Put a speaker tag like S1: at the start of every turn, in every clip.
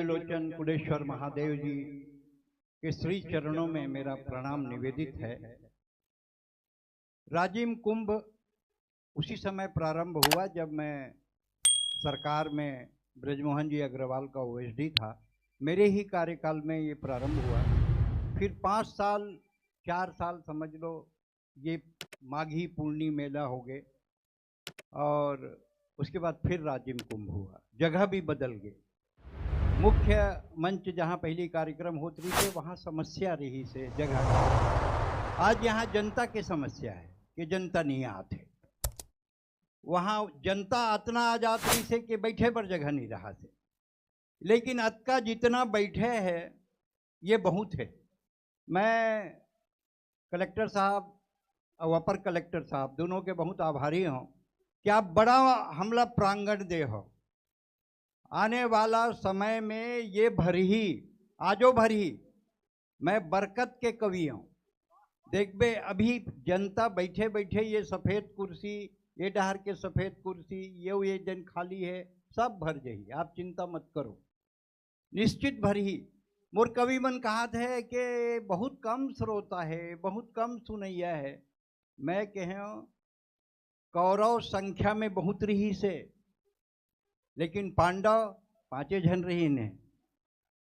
S1: लोचन कुलेश्वर महादेव जी के श्री चरणों में मेरा प्रणाम निवेदित है। राजिम कुंभ उसी समय प्रारंभ हुआ जब मैं सरकार में ब्रजमोहन जी अग्रवाल का ओएसडी था। मेरे ही कार्यकाल में ये प्रारंभ हुआ। फिर 5 साल 4 साल समझ लो ये माघी पूर्णी मेला हो गए और उसके बाद फिर राजिम कुंभ हुआ। जगह भी बदल गई। मुख्य मंच जहाँ पहले कार्यक्रम होते थे वहाँ समस्या रही से जगह। आज यहाँ जनता की समस्या है कि जनता नहीं आते। वहाँ जनता अतना आ जाती से कि बैठे पर जगह नहीं रहा थे। लेकिन अतका जितना बैठे है ये बहुत है। मैं कलेक्टर साहब और अपर कलेक्टर साहब दोनों के बहुत आभारी हूँ कि आप बड़ा हमला प्रांगण दे हो। आने वाला समय में ये भरी आजो भरी मैं बरकत के कवि हूँ। देख बे अभी जनता बैठे बैठे ये सफ़ेद कुर्सी ये डहर के सफ़ेद कुर्सी ये जन खाली है सब भर जाइए। आप चिंता मत करो निश्चित भरी। मोर कवि मन कहा थे कि बहुत कम श्रोता है बहुत कम सुनैया है। मैं कहो कौरव संख्या में बहुत रही से लेकिन पांडव 5 जन रही ने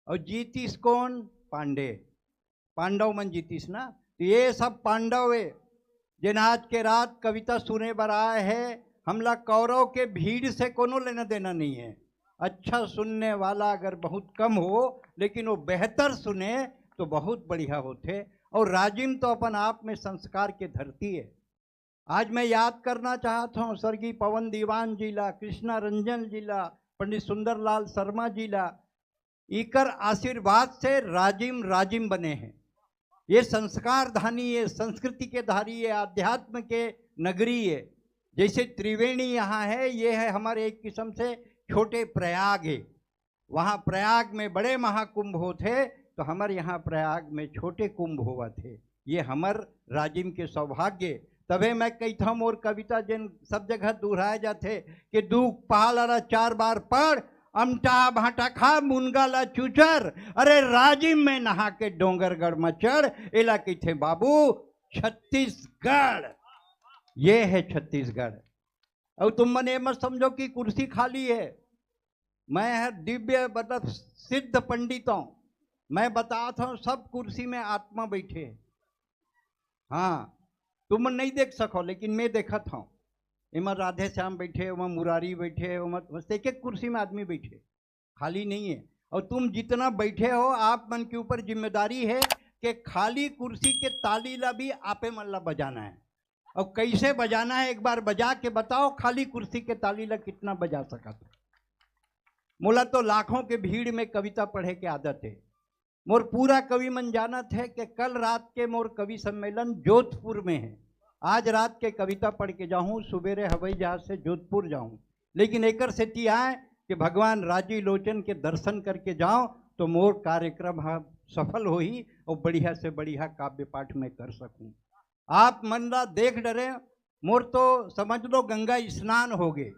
S1: और जीतीस कौन पांडे पांडव मन जीतीस ना। तो ये सब पांडव है जिन आज के रात कविता सुने बर आए है। हमला कौरव के भीड़ से कोनो लेना देना नहीं है। अच्छा सुनने वाला अगर बहुत कम हो लेकिन वो बेहतर सुने तो बहुत बढ़िया होते। और राजिम तो अपन आप में संस्कार के धरती है। आज मैं याद करना चाहता हूँ स्वर्गीय पवन दीवान जिला कृष्णा रंजन जिला पंडित सुंदरलाल शर्मा जिला इकर आशीर्वाद से राजिम राजिम बने हैं। ये संस्कार धानी है संस्कृति के धारी है आध्यात्म के नगरी है। जैसे त्रिवेणी यहाँ है ये है हमारे एक किस्म से छोटे प्रयाग है। वहाँ प्रयाग में बड़े महाकुंभ होते तो हमारे यहाँ प्रयाग में छोटे कुंभ हुआ थे। ये हमार राजिम के सौभाग्य। तबे मैं कहता हूँ और कविता जिन सब जगह दोहराए जाते कि दुख पहाड़ 4 बार पढ़ अमटा भाटा खा मुनगा ला चुचर। अरे राजिम में नहा के डोंगरगढ़ में चढ़ एला कहते बाबू छत्तीसगढ़। ये है छत्तीसगढ़। और तुम मन ये मत समझो कि कुर्सी खाली है। मैं है दिव्य मतलब सिद्ध पंडित हूँ। मैं बताता हूँ सब कुर्सी में आत्मा बैठे। हाँ तुम नहीं देख सको लेकिन मैं देखा था। इमर राधे श्याम बैठे वहाँ मुरारी बैठे बस एक एक कुर्सी में आदमी बैठे खाली नहीं है। और तुम जितना बैठे हो आप मन के ऊपर जिम्मेदारी है कि खाली कुर्सी के ताली ला भी आपे मन ला बजाना है। और कैसे बजाना है एक बार बजा के बताओ। खाली कुर्सी के ताली ला कितना बजा सका था। मोला तो लाखों के भीड़ में कविता पढ़े के आदत है। मोर पूरा कवि मन जानत है कि कल रात के मोर कवि सम्मेलन जोधपुर में है। आज रात के कविता पढ़ के जाऊँ सुबेरे हवाई जहाज से जोधपुर जाऊँ। लेकिन एकर सेती आए कि भगवान राजी लोचन के दर्शन करके जाओ तो मोर कार्यक्रम सफल हो ही और बढ़िया से बढ़िया काव्य पाठ में कर सकूं। आप मन ला देख डरे मोर तो समझ लो गंगा स्नान हो गए।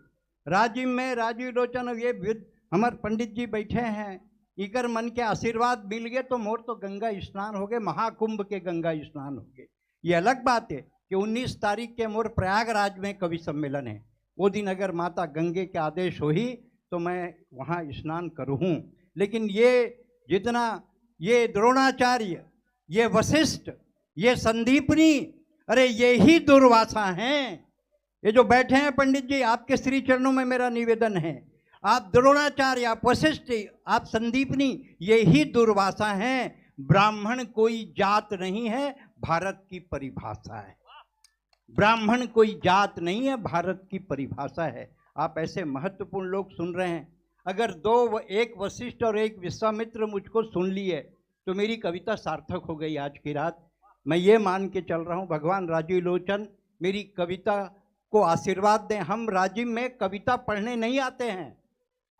S1: राजिम में राजी लोचन ये हमारे पंडित जी बैठे हैं इकर मन के आशीर्वाद मिल गए तो मोर तो गंगा स्नान हो गए। महाकुंभ के गंगा स्नान हो गए। ये अलग बात है कि 19 तारीख के मोर प्रयागराज में कवि सम्मेलन है। वो दिन अगर माता गंगे के आदेश हो ही तो मैं वहाँ स्नान करूँ। लेकिन ये जितना ये द्रोणाचार्य ये वशिष्ठ ये संदीपनी अरे ये ही दुर्वासा हैं। ये जो बैठे हैं पंडित जी आपके श्री चरणों में मेरा निवेदन है। आप द्रोणाचार्य आप वशिष्ठ आप संदीपनी ये ही दुर्वासा हैं। ब्राह्मण कोई जात नहीं है भारत की परिभाषा है। ब्राह्मण कोई जात नहीं है भारत की परिभाषा है। आप ऐसे महत्वपूर्ण लोग सुन रहे हैं। अगर एक वशिष्ठ और एक विश्वामित्र मुझको सुन लिए तो मेरी कविता सार्थक हो गई आज की रात। मैं ये मान के चल रहा हूँ भगवान राजी लोचन मेरी कविता को आशीर्वाद दें। हम राजिम में कविता पढ़ने नहीं आते हैं।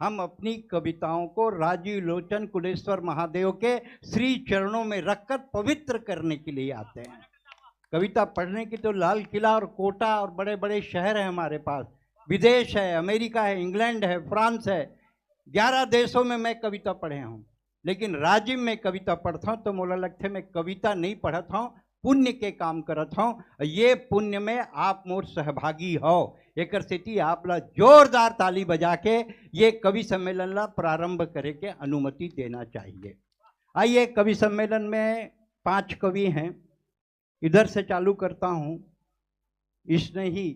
S1: हम अपनी कविताओं को राजी लोचन कुलेश्वर महादेव के श्री चरणों में रखकर पवित्र करने के लिए आते हैं। कविता पढ़ने की तो लाल किला और कोटा और बड़े बड़े शहर हैं हमारे पास। विदेश है अमेरिका है इंग्लैंड है फ्रांस है 11 देशों में मैं कविता पढ़े हूँ, लेकिन राज्य में कविता पढ़ता हूँ तो मोला लगता है मैं कविता नहीं पढ़ता हूँ, पुण्य के काम करता हूँ। ये पुण्य में आप मोर सहभागी हो, एक स्थिति आप ला जोरदार ताली बजा के ये कवि सम्मेलन ला प्रारंभ करे के अनुमति देना चाहिए। आइए, कवि सम्मेलन में 5 कवि हैं, इधर से चालू करता हूँ। इसने ही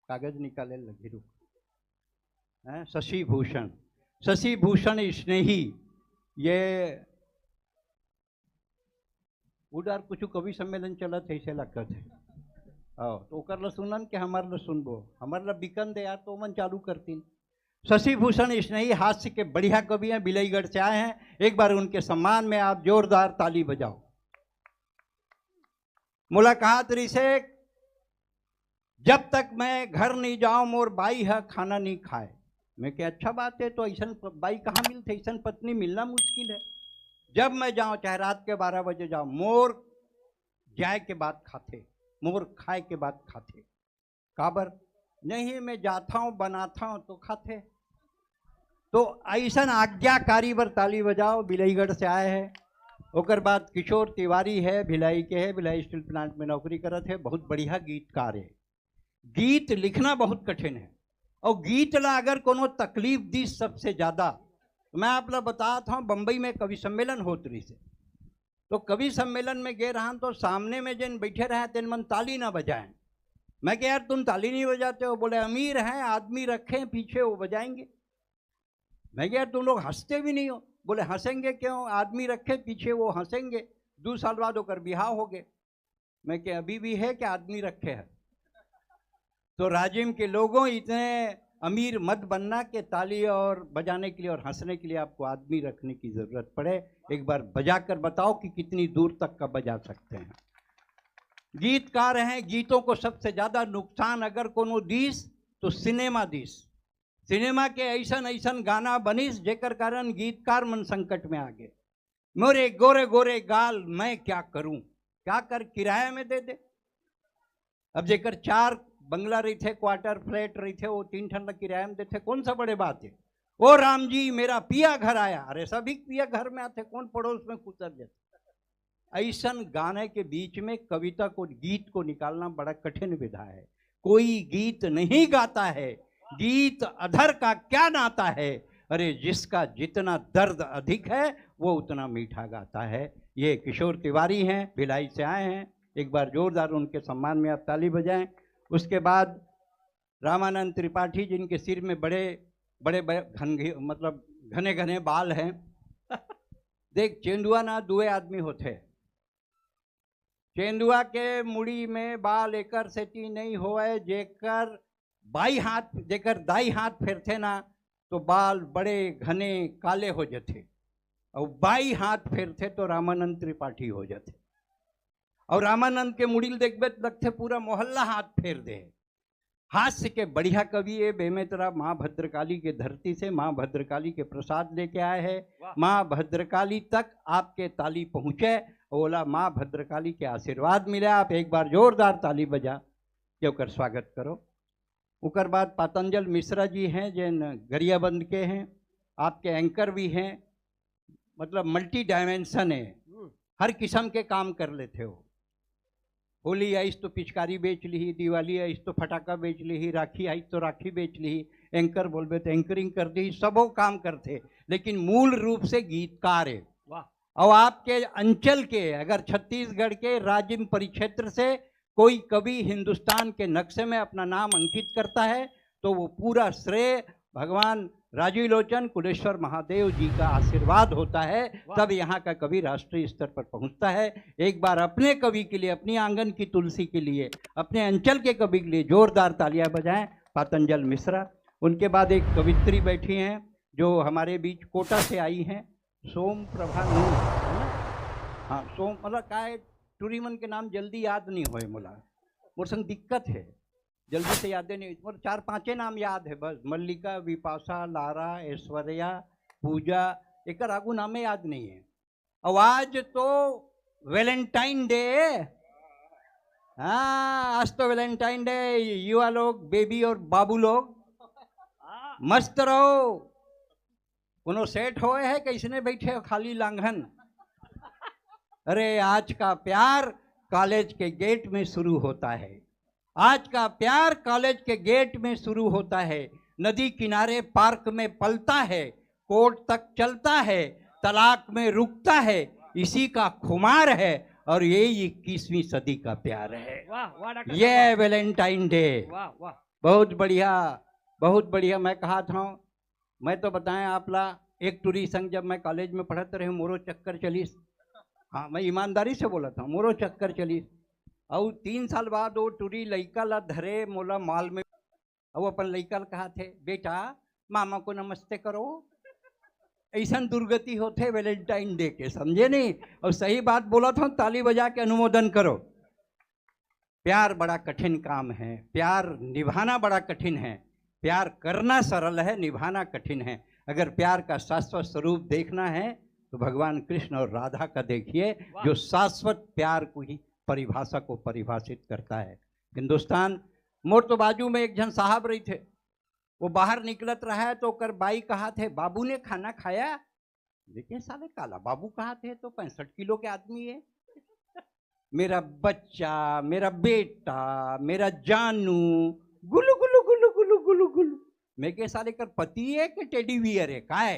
S1: कागज निकाले लगे रुक, शशि भूषण, शशि भूषण इसने ही ये उधर कुछ कवि सम्मेलन चलत है ऐसे लगत है। तो ओकर ला सुनन के हमार ला सुनबो, हमार ला बिकन दे यार तो मन चालू करती। शशि भूषण इसने ही हास्य के बढ़िया कवि हैं, बिलईगढ़ से आए हैं। एक बार उनके सम्मान में आप जोरदार ताली बजाओ। मुलाकात रही से, जब तक मैं घर नहीं जाऊं मोर बाई है खाना नहीं खाए। मैं क्या अच्छा बात है, तो ऐसा बाई कहाँ मिलते, ऐसा पत्नी मिलना मुश्किल है। जब मैं जाऊं चाहे रात के 12 बजे जाऊं, मोर जाए के बाद खाते, मोर खाए के बाद खाते। काबर नहीं, मैं जाता हूं बनाता हूं तो खाते। तो ऐसा आज्ञाकारी बर ताली बजाओ। बिलईगढ़ से आए हैं। ओकर बाद किशोर तिवारी है, भिलाई के है, भिलाई स्टील प्लांट में नौकरी करत है, बहुत बढ़िया गीतकार है। गीत लिखना बहुत कठिन है, और गीत ला अगर कोनो तकलीफ दी सबसे ज्यादा, तो मैं आप ला बताता हूँ। बम्बई में कवि सम्मेलन होत रही से, तो कवि सम्मेलन में गे रहा तो सामने में जिन बैठे रहे तेन मन ताली ना बजाएं। मैं क्या यार तुम ताली नहीं बजाते हो? बोले अमीर हैं, आदमी रखे पीछे वो बजाएंगे। मैं क्या यार तुम लोग हंसते भी नहीं हो? बोले हंसेंगे क्यों, आदमी रखे पीछे वो हंसेंगे, 2 साल बाद होकर बिहार हो गए। मैं क्या अभी भी है क्या आदमी रखे है? तो राजिम के लोगों, इतने अमीर मत बनना के ताली और बजाने के लिए और हंसने के लिए आपको आदमी रखने की जरूरत पड़े। एक बार बजाकर बताओ कि कितनी दूर तक का बजा सकते हैं। गीतकार हैं, गीतों को सबसे ज्यादा नुकसान अगर कोनो दीस तो सिनेमा दीस। सिनेमा के ऐसन ऐसन गाना बनिस जेकर कारण गीतकार मन संकट में आ गए। मोरे गोरे गोरे गाल मैं क्या करूं, क्या कर किराया में दे दे। अब जेकर 4 बंगला रही थे, क्वार्टर फ्लैट रही थे, वो 3 ठन किराया में देते, कौन सा बड़े बात है। ओ राम जी मेरा पिया घर आया, अरे सभी पिया घर में आते, कौन पड़ोस में कुतर जाते। ऐसन गाने के बीच में कविता को, गीत को निकालना बड़ा कठिन विधा है। कोई गीत नहीं गाता है, गीत अधर का क्या नाता है। अरे जिसका जितना दर्द अधिक है वो उतना मीठा गाता है। ये किशोर तिवारी हैं, भिलाई से आए हैं। एक बार जोरदार उनके सम्मान में आप ताली बजाएं। उसके बाद रामानंद त्रिपाठी, जिनके सिर में बड़े बड़े मतलब घने घने बाल हैं। देख, चेंदुआ ना 2 आदमी होते, चेंदुआ के मुड़ी में बाल एकर सेटी नहीं होए, जेकर बाई हाथ, जेकर दाई हाथ फेरथे ना तो बाल बड़े घने काले हो जाते, और बाई हाथ फेरथे तो रामानंद त्रिपाठी हो जाते। और रामानंद के मुड़िल देखबे लगते पूरा मोहल्ला हाथ फेर दे। हास्य के बढ़िया कवि है, बेमेतरा माँ भद्रकाली के धरती से माँ भद्रकाली के प्रसाद लेके आए हैं। माँ भद्रकाली तक आपके ताली पहुँचे, ओला माँ भद्रकाली के आशीर्वाद मिले। आप एक बार जोरदार ताली बजा के ओकर स्वागत करो। उकर बाद पतंजल मिश्रा जी हैं, जिन गरियाबंद के हैं, आपके एंकर भी हैं, मतलब मल्टी डायमेंशन है, हर किस्म के काम कर लेते हो। होली आइस तो पिचकारी बेच ली, दिवाली आइस तो फटाका बेच ली, राखी आइस तो राखी बेच ली, एंकर बोलबे तो एंकरिंग कर दी, सबो काम करते, लेकिन मूल रूप से गीतकार है। और आपके अंचल के, अगर छत्तीसगढ़ के राज्य परिक्षेत्र से कोई कवि हिंदुस्तान के नक्शे में अपना नाम अंकित करता है तो वो पूरा श्रेय भगवान राजीव लोचन कुलेश्वर महादेव जी का आशीर्वाद होता है, तब यहाँ का कवि राष्ट्रीय स्तर पर पहुँचता है। एक बार अपने कवि के लिए, अपनी आंगन की तुलसी के लिए, अपने अंचल के कवि के लिए जोरदार तालियां बजाएं, पतंजल मिश्रा। उनके बाद एक कवित्री बैठी हैं जो हमारे बीच कोटा से आई हैं, सोम प्रभा नूर, है ना? हाँ, सोम मतलब का टूरी मन के नाम जल्दी याद नहीं होए मोला, मोर संग दिक्कत है, जल्दी से याद नहीं, मोर 4-5 नाम याद है बस, मल्लिका, विपाशा, लारा, ऐश्वर्या, पूजा, एक आगू नामे याद नहीं है। और आज तो वैलेंटाइन डे, हाँ आज तो वैलेंटाइन डे, युवा लोग, बेबी और बाबू लोग मस्त रहो, उन्होंने सेठ होए है कैसने बैठे हो खाली लांघन। अरे आज का प्यार कॉलेज के गेट में शुरू होता है, आज का प्यार कॉलेज के गेट में शुरू होता है, नदी किनारे पार्क में पलता है, कोर्ट तक चलता है, तलाक में रुकता है, इसी का खुमार है और ये 21वीं सदी का प्यार है।
S2: वाह वाह
S1: ये वैलेंटाइन डे।
S2: वाह वाह।
S1: बहुत बढ़िया, बहुत बढ़िया। मैं कहा था, मैं तो बताएं आपला एक टूरी संग जब मैं कॉलेज में पढ़ते रहे मोरो चक्कर चलीस। हाँ, मैं ईमानदारी से बोला था, मोरो चक्कर चलीस। और 3 साल बाद वो टूरी लइका ला धरे मोला माल में, और अपन लइका कहा थे बेटा मामा को नमस्ते करो। ऐसा दुर्गति होते वैलेंटाइन डे के, समझे नहीं। और सही बात बोला था, ताली बजा के अनुमोदन करो। प्यार बड़ा कठिन काम है, प्यार निभाना बड़ा कठिन है। प्यार करना सरल है, निभाना कठिन है। अगर प्यार का शाश्वत स्वरूप देखना है तो भगवान कृष्ण और राधा का देखिए, जो शाश्वत प्यार को ही परिभाषा को परिभाषित करता है। हिंदुस्तान मोर तो बाजू में एक जन साहब रही थे, वो बाहर निकलत रहा है तो कर बाई कहा थे बाबू ने खाना खाया। देखिए साले काला बाबू कहा थे, तो 65 किलो के आदमी है। मेरा बच्चा, मेरा बेटा, मेरा जानू, गुलू गुलू गुलू गुलू गुलू गुलू। मैं के साले कर पति है कि टेडी बियर है का है।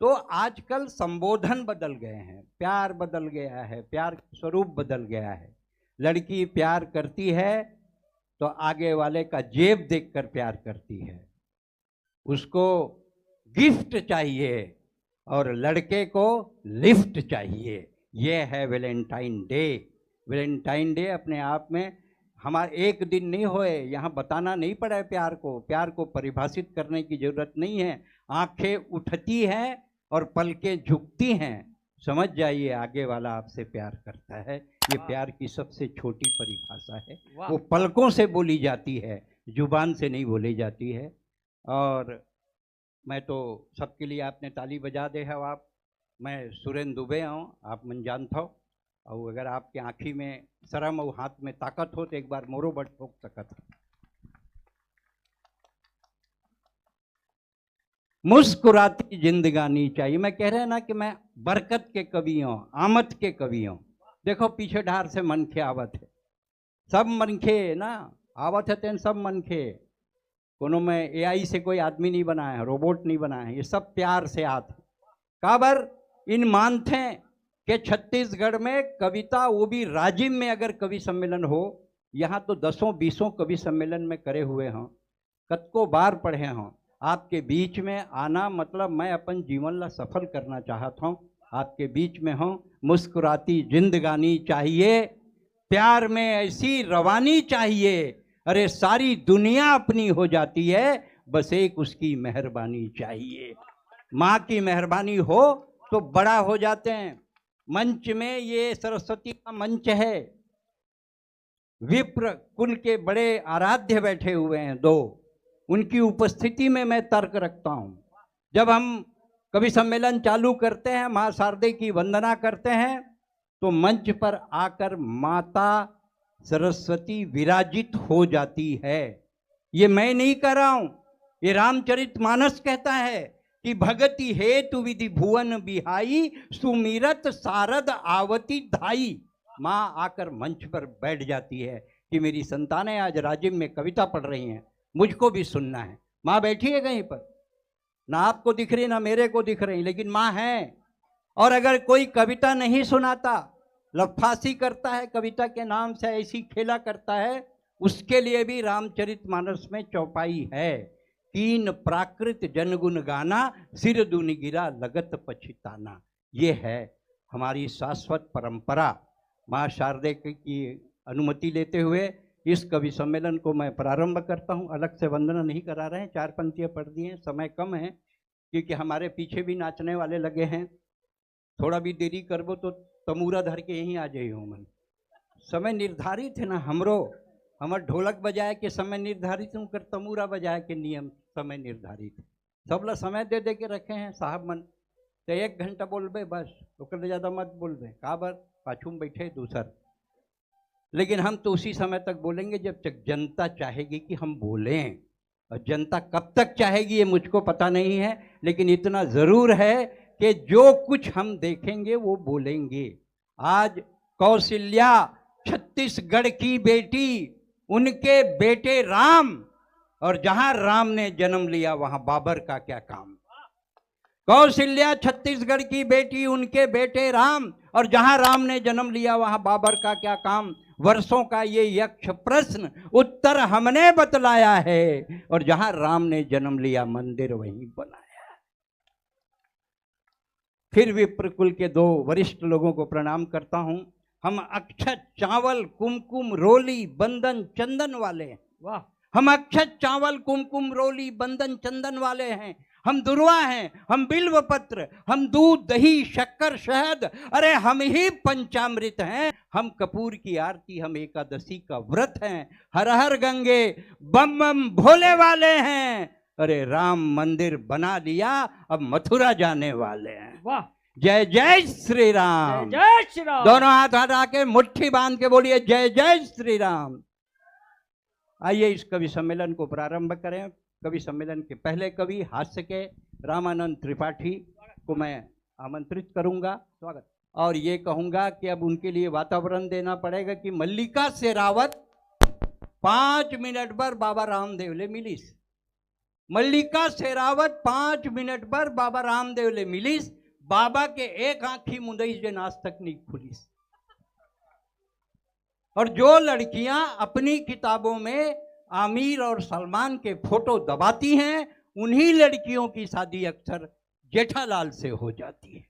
S1: तो आजकल संबोधन बदल गए हैं, प्यार बदल गया है, प्यार स्वरूप बदल गया है। लड़की प्यार करती है तो आगे वाले का जेब देखकर प्यार करती है, उसको गिफ्ट चाहिए, और लड़के को लिफ्ट चाहिए। यह है वैलेंटाइन डे। वैलेंटाइन डे अपने आप में हमारे एक दिन नहीं होए, यहाँ बताना नहीं पड़ा है प्यार को। प्यार को परिभाषित करने की जरूरत नहीं है। आंखें उठती हैं और पलकें झुकती हैं, समझ जाइए आगे वाला आपसे प्यार करता है। ये प्यार की सबसे छोटी परिभाषा है, वो पलकों से बोली जाती है, जुबान से नहीं बोली जाती है। और मैं तो सबके लिए आपने ताली बजा दे है आप। मैं सुरेंद्र दुबे हूँ, आप मन जानता हो। और अगर आपके आँखी में शर्म और हाथ में ताकत हो तो एक बार मोरो बट ठोक सकत। मुस्कुराती जिंदगानी चाहिए। मैं कह रहे ना कि मैं बरकत के कवि हूँ, आमद के कवि हूँ। देखो पीछे ढार से मनखे आवत है, सब मनखे ना आवत है, तेन सब मनखे। कोनो में एआई से कोई आदमी नहीं बना है, रोबोट नहीं बना है, ये सब प्यार से आते। काबर इन मानते कि छत्तीसगढ़ में कविता, वो भी राजिम में अगर कवि सम्मेलन हो, यहाँ तो 10-20 कवि सम्मेलन में करे हुए हों, कतको बार पढ़े हों। आपके बीच में आना मतलब मैं अपन जीवन ला सफल करना चाहता हूँ, आपके बीच में हूँ। मुस्कुराती जिंदगानी चाहिए, प्यार में ऐसी रवानी चाहिए। अरे सारी दुनिया अपनी हो जाती है, बस एक उसकी मेहरबानी चाहिए। माँ की मेहरबानी हो तो बड़ा हो जाते हैं। मंच में ये सरस्वती का मंच है, विप्र कुल के बड़े आराध्य बैठे हुए हैं दो, उनकी उपस्थिति में मैं तर्क रखता हूं। जब हम कवि सम्मेलन चालू करते हैं, माँ शारदे की वंदना करते हैं, तो मंच पर आकर माता सरस्वती विराजित हो जाती है। ये मैं नहीं कर रहा हूं, ये रामचरितमानस कहता है कि भगति हेतु विधि भुवन बिहाई, सुमिरत सारद आवती धाई। माँ आकर मंच पर बैठ जाती है कि मेरी संतानें आज राजिम में कविता पढ़ रही हैं, मुझको भी सुनना है। माँ बैठी है कहीं पर, ना आपको दिख रही ना मेरे को दिख रही, लेकिन माँ है। और अगर कोई कविता नहीं सुनाता, लफासी करता है कविता के नाम से, ऐसी खेला करता है, उसके लिए भी रामचरितमानस में चौपाई है। कीन प्राकृत जनगुण गाना, सिर दुनि गिरा लगत पछिताना। ये है हमारी शाश्वत परंपरा। माँ शारदे की अनुमति लेते हुए इस कवि सम्मेलन को मैं प्रारंभ करता हूँ। अलग से वंदना नहीं करा रहे हैं, 4 पंक्तियाँ पढ़ दी हैं, समय कम है क्योंकि हमारे पीछे भी नाचने वाले लगे हैं। थोड़ा भी देरी करबो तो तमूरा धर के यहीं आ जाइए हो। मन समय निर्धारित है ना, हमर ढोलक बजाए के समय निर्धारित हूँ, कर तमूरा बजाए के नियम समय निर्धारित है। सब लोग समय दे दे के रखे हैं साहब मन, तो 1 घंटा बोलबे बस, तो ज़्यादा मत बोलबे, काबर पाछू में बैठे दूसर। लेकिन हम तो उसी समय तक बोलेंगे जब तक जनता चाहेगी कि हम बोलें। और जनता कब तक चाहेगी ये मुझको पता नहीं है, लेकिन इतना जरूर है कि जो कुछ हम देखेंगे वो बोलेंगे। आज कौशल्या छत्तीसगढ़ की बेटी, उनके बेटे राम, और जहां राम ने जन्म लिया वहां बाबर का क्या काम। कौशल्या छत्तीसगढ़ की बेटी, उनके बेटे राम, और जहां राम ने जन्म लिया वहां बाबर का क्या काम। वर्षों का ये यक्ष प्रश्न उत्तर हमने बतलाया है, और जहां राम ने जन्म लिया मंदिर वहीं बनाया। फिर विप्रकुल के 2 वरिष्ठ लोगों को प्रणाम करता हूं। हम अक्षत चावल कुमकुम रोली बंधन चंदन वाले हैं। वाह, हम अक्षत चावल कुमकुम रोली बंधन चंदन वाले हैं। हम दुर्वा हैं, हम बिल्व पत्र, हम दूध दही शक्कर शहद, अरे हम ही पंचामृत हैं। हम कपूर की आरती, हम एकादशी का व्रत हैं। हर हर गंगे बम बम भोले वाले हैं। अरे राम मंदिर बना लिया, अब मथुरा जाने वाले हैं। वाह, जय जय श्री राम,
S2: जय श्री राम।
S1: दोनों हाथ हटा के मुट्ठी बांध के बोलिए जय जय श्री राम। आइए इस कवि सम्मेलन को प्रारंभ करें। कवि सम्मेलन के पहले कवि हास्य के रामानंद त्रिपाठी को मैं आमंत्रित करूंगा। स्वागत। और ये कहूंगा कि अब उनके लिए वातावरण देना पड़ेगा कि मल्लिका शेरावत 5 मिनट पर बाबा रामदेव ले मिलीस। मल्लिका शेरावत 5 मिनट पर बाबा रामदेव ले मिलीस। बाबा के एक आंखी मुंदई जे आज तक नहीं खुलीस। और जो लड़कियां अपनी किताबों में आमिर और सलमान के फोटो दबाती हैं, उन्हीं लड़कियों की शादी अक्सर जेठालाल से हो जाती है।